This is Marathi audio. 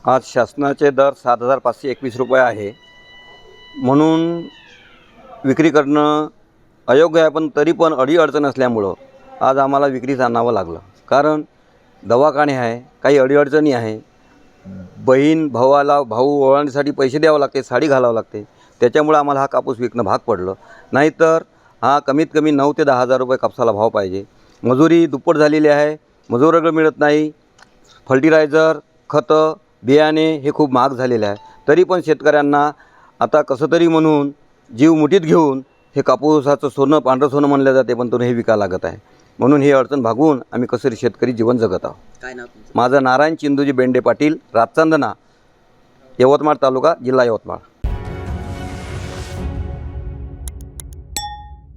आज शासनाचे दर 7,521 रुपये आहे, म्हणून विक्री करणं अयोग्य आहे. पण तरी पण अडीअडचण असल्यामुळं आज आम्हाला विक्रीस आणावं लागलं. कारण दवाखाने आहे, काही अडीअडचणी आहे, बहीण भावाला भाऊ ओवाळण्यासाठी पैसे द्यावं लागते, साडी घालावं लागते. त्याच्यामुळे आम्हाला हा कापूस विकणं भाग पडलं. नाहीतर हा कमीत कमी 9 ते 10 हजार रुपये कापसाला भाव पाहिजे. मजुरी दुप्पट झालेली आहे, मजूर मिळत नाही, फर्टिलायझर, खतं, बियाणे हे खूप महाग झालेले आहे. तरी पण शेतकऱ्यांना आता कसं तरी म्हणून जीव मुठीत घेऊन हे कापूसाचं सोनं, पांढरं सोनं म्हणलं जाते, पण तो हे विकायला लागत आहे. म्हणून ही अडचण भागवून आम्ही कसरी शेतकरी जीवन जगत आहोत. काय नाव तुमचं? माझं नारायण चिंदूजी बेंडे पाटील, रातचंदना, यवतमाळ तालुका, जिल्हा यवतमाळ.